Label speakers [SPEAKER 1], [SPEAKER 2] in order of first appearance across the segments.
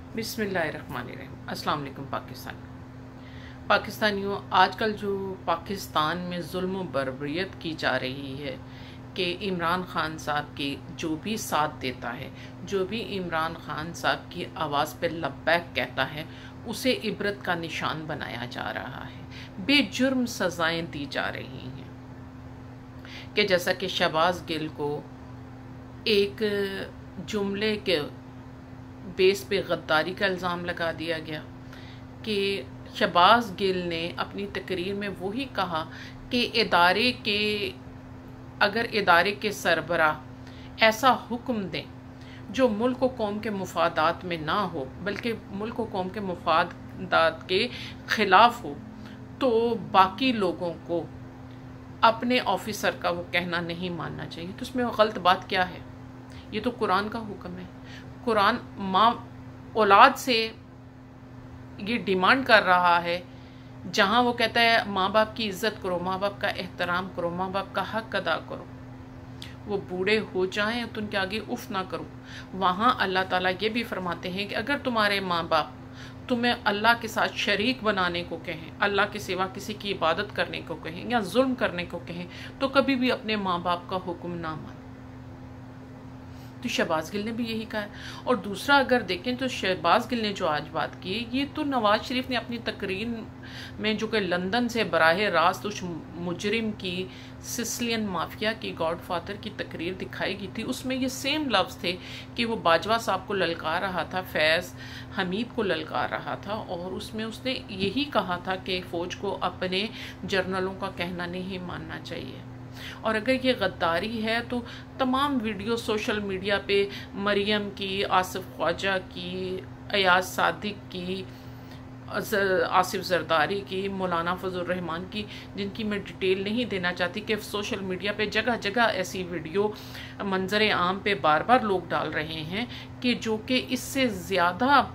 [SPEAKER 1] बिस्मिल्लाहिर्रहमानिर्रहीम। अस्सलाम वालेकुम पाकिस्तानियों, आजकल जो पाकिस्तान में जुल्म बर्बरियत की जा रही है कि इमरान खान साहब के जो भी साथ देता है, जो भी इमरान खान साहब की आवाज़ पे लब्बैक कहता है, उसे इबरत का निशान बनाया जा रहा है। बेजुर्म सज़ाएं दी जा रही हैं कि जैसा कि शहबाज गिल को एक जुमले के बेस पे गद्दारी का इल्ज़ाम लगा दिया गया कि शहबाज गिल ने अपनी तकरीर में वही कहा कि अगर इदारे के सरबराह ऐसा हुक्म दें जो मुल्क व कौम के मुफादात में ना हो बल्कि मुल्क व कौम के मुफादात के ख़िलाफ़ हो, तो बाकी लोगों को अपने ऑफिसर का वो कहना नहीं मानना चाहिए। तो उसमें गलत बात क्या है? ये तो कुरान का हुक्म है। कुरान माँ औलाद से ये डिमांड कर रहा है, जहाँ वो कहता है माँ बाप की इज़्ज़त करो, माँ बाप का एहतराम करो, माँ बाप का हक अदा करो, वो बूढ़े हो जाएं तो उनके आगे उफ ना करो। वहाँ अल्लाह ताला ये भी फरमाते हैं कि अगर तुम्हारे माँ बाप तुम्हें अल्लाह के साथ शरीक बनाने को कहें, अल्लाह के सिवा किसी की इबादत करने को कहें या जुल्म करने को कहें, तो कभी भी अपने माँ बाप का हुक्म ना मानो। तो शहबाज गिल ने भी यही कहा है। और दूसरा अगर देखें तो शहबाज गिल ने जो आज बात की, ये तो नवाज शरीफ ने अपनी तकरीर में जो कि लंदन से बराह रास्त उस मुजरिम की, सिसिलियन माफिया की गॉडफादर की तकरीर दिखाई गई थी, उसमें ये सेम लफ्ज़ थे कि वो बाजवा साहब को ललकार रहा था, फैज़ हमीद को ललकार रहा था, और उसमें उसने यही कहा था कि फ़ौज को अपने जर्नलों का कहना नहीं मानना चाहिए। और अगर ये गद्दारी है तो तमाम वीडियो सोशल मीडिया पे मरियम की, आसिफ ख्वाजा की, अयाज सादिक की, आसिफ जरदारी की, मौलाना फजल रहमान की, जिनकी मैं डिटेल नहीं देना चाहती, कि सोशल मीडिया पे जगह जगह ऐसी वीडियो मंजर आम पे बार बार लोग डाल रहे हैं कि जो कि इससे ज़्यादा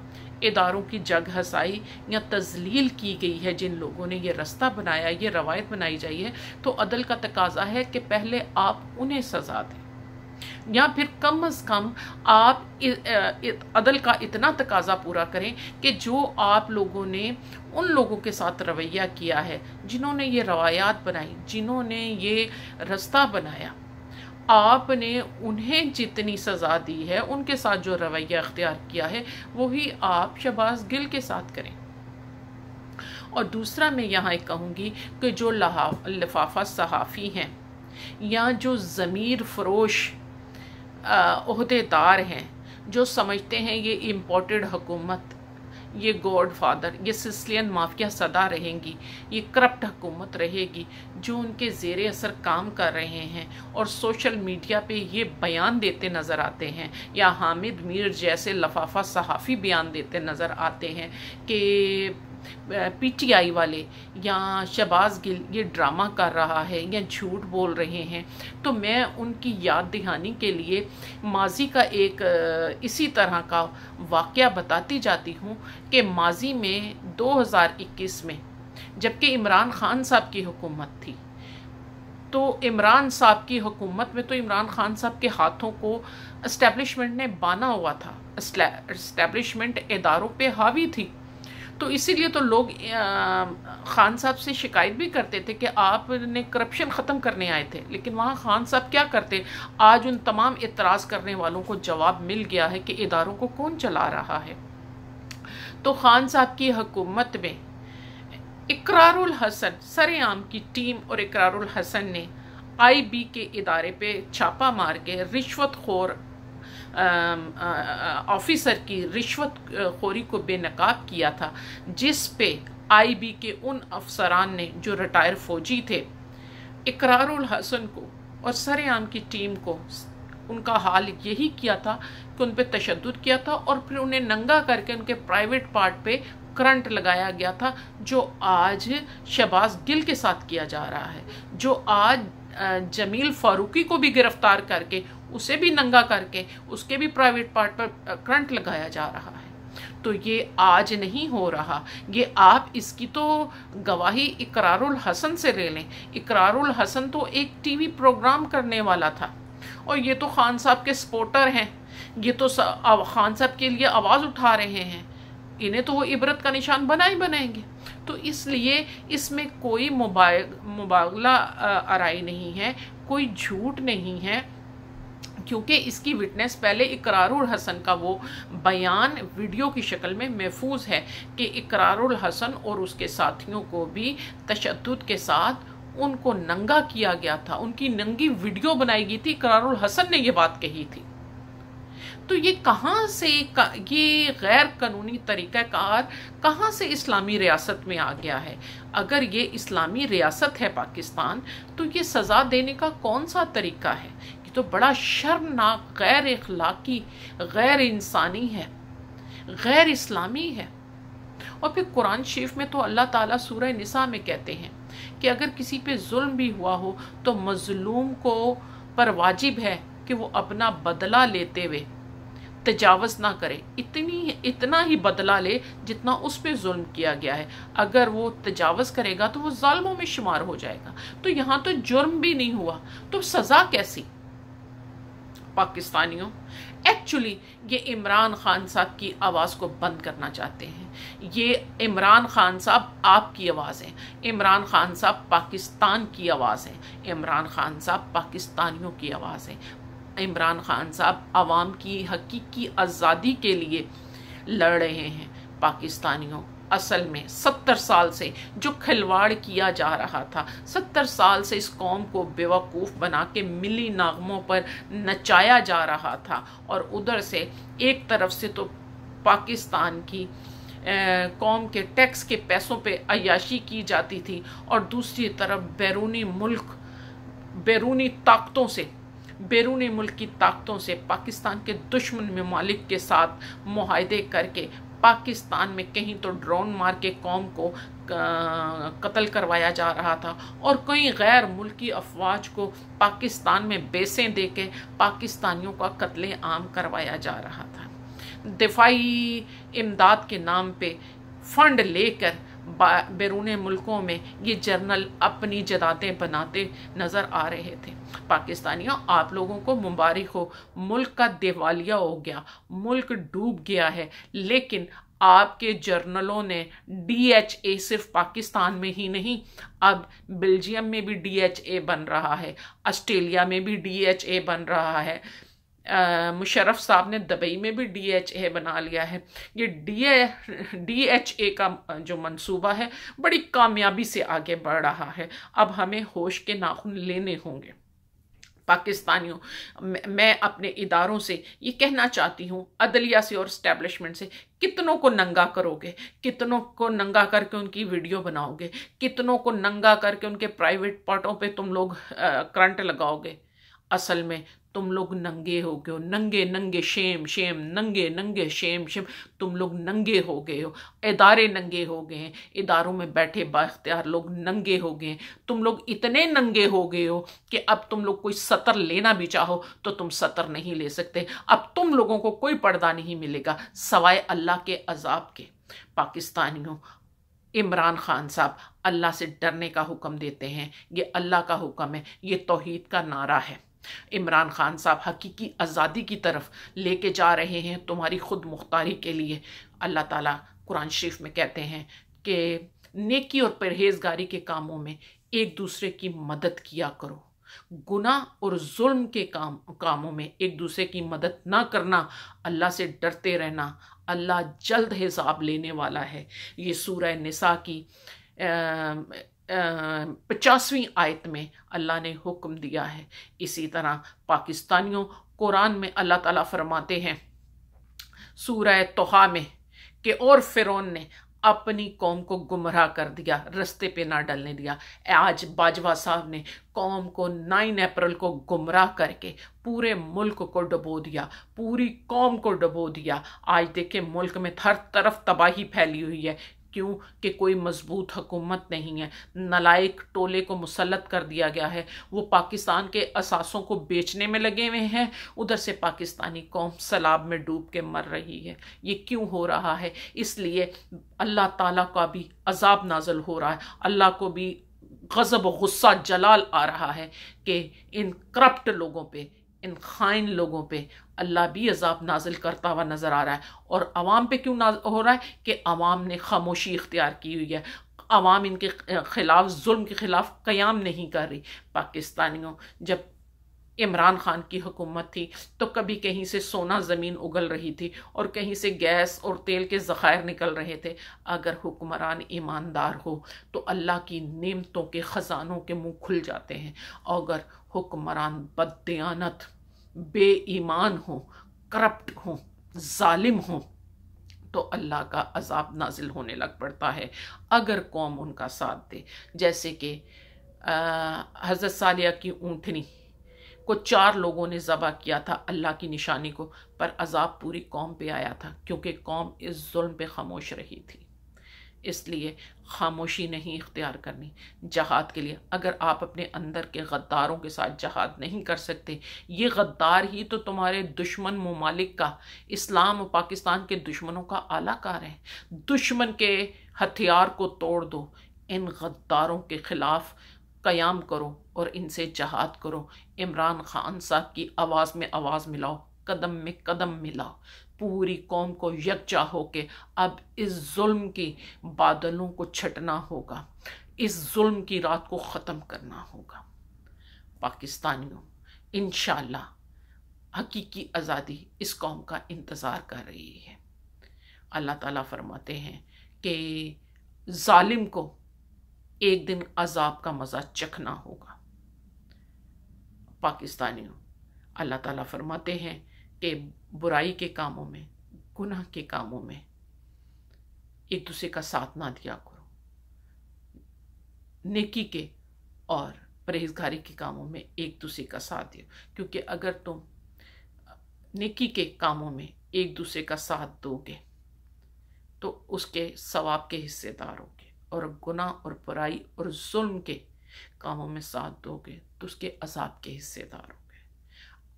[SPEAKER 1] इदारों की जग हसाई या तजलील की गई है। जिन लोगों ने ये रास्ता बनाया, ये रवायत बनाई जाई है, तो अदल का तकाजा है कि पहले आप उन्हें सज़ा दें, या फिर कम अज़ कम आप अदल का इतना तकाजा पूरा करें कि जो आप लोगों ने उन लोगों के साथ रवैया किया है, जिन्होंने ये रवायात बनाई, जिन्होंने ये रास्ता बनाया, आपने उन्हें जितनी सज़ा दी है, उनके साथ जो रवैया अख्तियार किया है, वही आप शहबाज गिल के साथ करें। और दूसरा मैं यहाँ एक कहूँगी कि जो लिफाफा सहाफ़ी हैं या जो ज़मीर फ़रोश ओहदेदार हैं, जो समझते हैं ये इम्पोर्टेड हुकूमत, ये गॉड फादर, ये सिसिलियन माफिया सदा रहेंगी, ये करप्ट हुकूमत रहेगी, जो उनके ज़ेरे असर काम कर रहे हैं और सोशल मीडिया पे ये बयान देते नज़र आते हैं, या हामिद मीर जैसे लफाफा सहाफ़ी बयान देते नज़र आते हैं कि पीटीआई वाले या शहबाज गिल ये ड्रामा कर रहा है या झूठ बोल रहे हैं, तो मैं उनकी याद दहानी के लिए माजी का एक इसी तरह का वाक़या बताती जाती हूँ कि माजी में 2021 में जबकि इमरान खान साहब की हुकूमत थी, तो इमरान साहब की हुकूमत में तो इमरान खान साहब के हाथों को इस्टेब्लिशमेंट ने बांधा हुआ था, इस्टेब्लिशमेंट इदारों पे हावी थी। तो इसीलिए तो लोग खान साहब से शिकायत भी करते थे कि आपने करप्शन ख़त्म करने आए थे, लेकिन वहाँ खान साहब क्या करते? आज उन तमाम इतराज़ करने वालों को जवाब मिल गया है कि इदारों को कौन चला रहा है। तो खान साहब की हुकूमत में इकरारुल हसन सरेआम की टीम और इकरारुल हसन ने IB के इदारे पे छापा मार के रिश्वतखोर ऑफिसर की रिश्वत खोरी को बेनकाब किया था, जिस पे IB के उन अफसरान ने जो रिटायर फौजी थे, इकरारुल हसन को और सरेआम की टीम को उनका हाल यही किया था कि उन पे तशद्दुद किया था और फिर उन्हें नंगा करके उनके प्राइवेट पार्ट पे करंट लगाया गया था, जो आज शहबाज गिल के साथ किया जा रहा है, जो आज जमील फारूकी को भी गिरफ्तार करके उसे भी नंगा करके उसके भी प्राइवेट पार्ट पर करंट लगाया जा रहा है। तो ये आज नहीं हो रहा, ये आप इसकी तो गवाही इकरारुल हसन से ले लें। इकरारुल हसन तो एक टीवी प्रोग्राम करने वाला था और ये तो खान साहब के सपोर्टर हैं। ये तो खान साहब के लिए आवाज़ उठा रहे हैं, इन्हें तो वो इबरत का निशान बनाएंगे। तो इसलिए इसमें कोई मुबागला आराई नहीं है, कोई झूठ नहीं है, क्योंकि इसकी विटनेस पहले इकरारुल हसन का वो बयान वीडियो की शक्ल में महफूज है कि इकरारुल हसन और उसके साथियों को भी तशद्दुद के साथ उनको नंगा किया गया था, उनकी नंगी वीडियो बनाई गई थी, इकरारुल हसन ने ये बात कही थी। तो ये कहाँ से ये गैर कानूनी तरीक़ाकार कहाँ से इस्लामी रियासत में आ गया है? अगर ये इस्लामी रियासत है पाकिस्तान, तो ये सज़ा देने का कौन सा तरीका है? ये तो बड़ा शर्मनाक, गैर इखलाकी, गैर इंसानी है, गैर इस्लामी है। और फिर कुरान शरीफ में तो अल्लाह ताला सूरह निसा में कहते हैं कि अगर किसी पे जुल्म भी हुआ हो तो मजलूम को पर वाजिब है कि वो अपना बदला लेते हुए तजावज़ ना करे, इतना ही बदला ले जितना उस पर जुल्म किया गया है। अगर वो तजावज़ करेगा तो वो ज़ालिमों में शुमार हो जाएगा। तो यहाँ तो जुर्म भी नहीं हुआ, तो सज़ा कैसी? पाकिस्तानियों, एक्चुअली ये इमरान खान साहब की आवाज़ को बंद करना चाहते हैं। ये इमरान खान साहब आपकी आवाज़ है, इमरान खान साहब पाकिस्तान की आवाज़ है, इमरान खान साहब पाकिस्तानियों की आवाज़ है। इमरान खान साहब आवाम की हकीकी आज़ादी के लिए लड़ रहे हैं। पाकिस्तानियों, असल में 70 साल से जो खिलवाड़ किया जा रहा था, 70 साल से इस कौम को बेवकूफ़ बना के मिली नागमों पर नचाया जा रहा था, और उधर से एक तरफ से तो पाकिस्तान की कौम के टैक्स के पैसों पे अय्याशी की जाती थी, और दूसरी तरफ बैरूनी मुल्क की ताकतों से पाकिस्तान के दुश्मन ममालिक के साथ मुआहदे करके पाकिस्तान में कहीं तो ड्रोन मार के कौम को कत्ल करवाया जा रहा था, और कई गैर मुल्की अफवाज को पाकिस्तान में बेसें देके पाकिस्तानियों का कत्ले आम करवाया जा रहा था। दिफाई इमदाद के नाम पे फंड लेकर बैरून मुल्कों में ये जर्नल अपनी जदातें बनाते नज़र आ रहे थे। पाकिस्तानियों, आप लोगों को मुबारक हो, मुल्क का दिवालिया हो गया, मुल्क डूब गया है, लेकिन आपके जर्नलों ने DHA सिर्फ पाकिस्तान में ही नहीं, अब बेल्जियम में भी DHA बन रहा है, ऑस्ट्रेलिया में भी DHA बन रहा है, मुशर्रफ साहब ने दुबई में भी DHA बना लिया है। ये DHA का जो मंसूबा है बड़ी कामयाबी से आगे बढ़ रहा है। अब हमें होश के नाखून लेने होंगे। पाकिस्तानियों, मैं अपने इदारों से ये कहना चाहती हूँ, अदलिया से और इस्टेब्लिशमेंट से, कितनों को नंगा करोगे, कितनों को नंगा करके उनकी वीडियो बनाओगे, कितनों को नंगा करके उनके प्राइवेट पार्टों पे तुम लोग करंट लगाओगे? असल में तुम लोग नंगे हो गए हो, नंगे नंगे शेम शेम, नंगे नंगे शेम शेम, तुम लोग नंगे हो गए हो, इदारे नंगे हो गए हैं, इदारों में बैठे बाख्तियार लोग नंगे हो गए हैं, तुम लोग इतने नंगे हो गए हो कि अब तुम लोग कोई सतर लेना भी चाहो तो तुम सतर नहीं ले सकते। अब तुम लोगों को कोई पर्दा नहीं मिलेगा सवाए अल्लाह के अजाब के। पाकिस्तानियों, इमरान खान साहब अल्लाह से डरने का हुक्म देते हैं, ये अल्लाह का हुक्म है, ये तौहीद का नारा है। इमरान खान साहब हकीकी आज़ादी की तरफ लेके जा रहे हैं, तुम्हारी खुद मुख्तारी के लिए। अल्लाह ताला कुरान शरीफ में कहते हैं कि नेकी और परहेजगारी के कामों में एक दूसरे की मदद किया करो, गुनाह और जुल्म के कामों में एक दूसरे की मदद ना करना, अल्लाह से डरते रहना, अल्लाह जल्द हिसाब लेने वाला है। ये सूरह निसा की 50वीं आयत में अल्लाह ने हुक्म दिया है। इसी तरह पाकिस्तानियों, कुरान में अल्लाह ताला फरमाते हैं सूरह तोहा में कि और फिरौन ने अपनी कौम को गुमराह कर दिया, रस्ते पे ना डलने दिया। आज बाजवा साहब ने कौम को 9 अप्रैल को गुमराह करके पूरे मुल्क को डुबो दिया, पूरी कौम को डुबो दिया। आज देखें मुल्क में हर तरफ तबाही फैली हुई है। क्यों? कि कोई मजबूत हुकूमत नहीं है, नलायक टोले को मुसल्लत कर दिया गया है, वो पाकिस्तान के असासों को बेचने में लगे हुए हैं, उधर से पाकिस्तानी कौम सैलाब में डूब के मर रही है। ये क्यों हो रहा है? इसलिए अल्लाह ताला का भी अजाब नाजल हो रहा है, अल्लाह को भी गज़ब गुस्सा जलाल आ रहा है कि इन करप्ट लोगों पे, इन खाइन लोगों पे अल्लाह भी अजाब नाजिल करता हुआ नज़र आ रहा है। और अवाम पे क्यों हो रहा है कि अवाम ने खामोशी इख्तियार की हुई है, अवाम इनके खिलाफ, जुल्म के खिलाफ क़याम नहीं कर रही। पाकिस्तानियों, जब इमरान खान की हुकूमत थी तो कभी कहीं से सोना ज़मीन उगल रही थी और कहीं से गैस और तेल के ज़खायर निकल रहे थे। अगर हुक्मरान ईमानदार हो तो अल्लाह की नेमतों के ख़जानों के मुंह खुल जाते हैं। अगर हुक्मरान बददियानत, बेईमान हो, करप्ट हो, जालिम हो तो अल्लाह का अजाब नाजिल होने लग पड़ता है अगर कौम उनका साथ दे। जैसे कि हज़रत सालिया की ऊँटनी को 4 लोगों ने ज़बह किया था अल्लाह की निशानी को, पर अजाब पूरी कौम पे आया था क्योंकि कौम इस जुल्म पे खामोश रही थी। इसलिए खामोशी नहीं इख्तियार करनी जहाद के लिए। अगर आप अपने अंदर के गद्दारों के साथ जहाद नहीं कर सकते, ये गद्दार ही तो तुम्हारे दुश्मन ममालिक का, इस्लाम और पाकिस्तान के दुश्मनों का आलाकार है। दुश्मन के हथियार को तोड़ दो, इन गद्दारों के खिलाफ क़याम करो और इनसे जहाद करो। इमरान खान साहब की आवाज़ में आवाज़ मिलाओ, कदम में कदम मिलाओ। पूरी कौम को यकजा होके अब इस जुल्म के बादलों को छटना होगा, इस जुल्म की रात को ख़त्म करना होगा। पाकिस्तानियों, इंशाअल्लाह हकीकी आज़ादी इस कौम का इंतज़ार कर रही है। अल्लाह ताला फरमाते हैं कि जालिम को एक दिन अजाब का मज़ा चखना होगा। पाकिस्तानियों, अल्लाह ताला फरमाते हैं कि बुराई के कामों में, गुनाह के कामों में एक दूसरे का साथ ना दिया करो, नेकी के और परहेजगारी के कामों में एक दूसरे का साथ दियो। क्योंकि अगर तुम नेकी के कामों में एक दूसरे का साथ दोगे तो उसके सवाब के हिस्सेदार होगे, और गुनाह और बुराई और जुल्म के कामों में साथ दोगे तो उसके अजाब के हिस्सेदार होगे।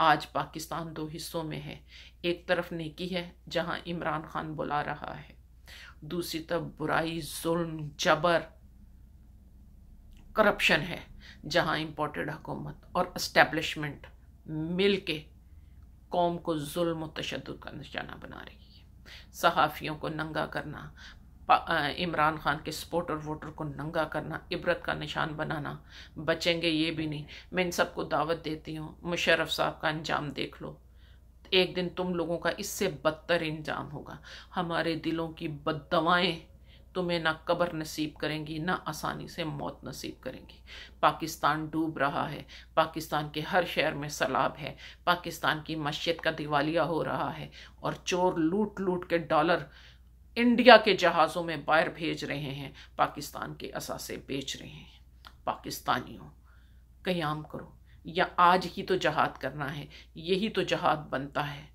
[SPEAKER 1] आज पाकिस्तान 2 हिस्सों में है। एक तरफ नेकी है जहां इमरान खान बुला रहा है, दूसरी तरफ बुराई, जुल्म, जबर, करप्शन है जहां इम्पोर्टेड हुकूमत और एस्टेब्लिशमेंट मिल के कौम को जुल्म और तशद्दुद का निशाना बना रही है। सहाफ़ियों को नंगा करना, इमरान खान के सपोर्टर वोटर को नंगा करना, इबरत का निशान बनाना, बचेंगे ये भी नहीं। मैं इन सबको दावत देती हूँ, मुशर्रफ साहब का अंजाम देख लो, एक दिन तुम लोगों का इससे बदतर इंजाम होगा। हमारे दिलों की बद्दुआएं तुम्हें ना कब्र नसीब करेंगी, ना आसानी से मौत नसीब करेंगी। पाकिस्तान डूब रहा है, पाकिस्तान के हर शहर में सैलाब है, पाकिस्तान की मस्जिद का दिवालिया हो रहा है और चोर लूट लूट के डॉलर इंडिया के जहाज़ों में बाहर भेज रहे हैं, पाकिस्तान के असासे बेच रहे हैं। पाकिस्तानियों, क़याम करो, या आज ही तो जहाद करना है। यही तो जहाद बनता है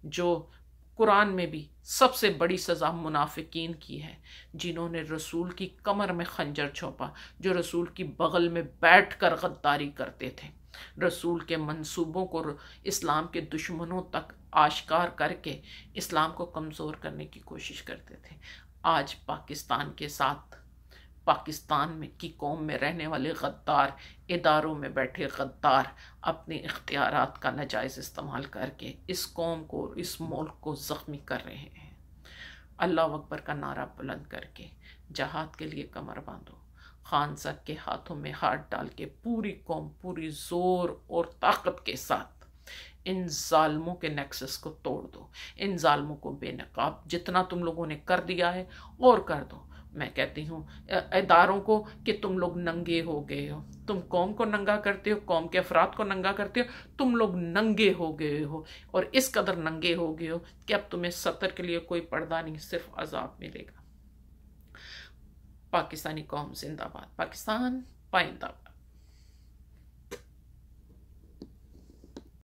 [SPEAKER 1] जो कुरान में भी सबसे बड़ी सज़ा मुनाफिकीन की है, जिन्होंने रसूल की कमर में खंजर छोपा, जो रसूल की बगल में बैठकर गद्दारी करते थे, रसूल के मंसूबों को इस्लाम के दुश्मनों तक आश्कार करके इस्लाम को कमज़ोर करने की कोशिश करते थे। आज पाकिस्तान के साथ, पाकिस्तान में की कौम में रहने वाले गद्दार, इदारों में बैठे गद्दार अपने इख्तियारात का नाजायज़ इस्तेमाल करके इस कौम को, इस मुल्क को ज़ख्मी कर रहे हैं। अल्लाह अकबर का नारा बुलंद करके जहाद के लिए कमर बांधो। खान साहब के हाथों में हाथ डाल के पूरी कौम पूरी ज़ोर और ताकत के साथ इन जालमों के नेक्सस को तोड़ दो, इन जालमों को बेनकाब जितना तुम लोगों ने कर दिया है और कर दो। मैं कहती हूँ इदारों को कि तुम लोग नंगे हो गए हो, तुम कौम को नंगा करते हो, कौम के अफराद को नंगा करते हो, तुम लोग नंगे हो गए हो और इस कदर नंगे हो गए हो कि अब तुम्हें सतर के लिए कोई पर्दा नहीं, सिर्फ अजाब मिलेगा। पाकिस्तानी कौम जिंदाबाद, पाकिस्तान पाइंदाबाद।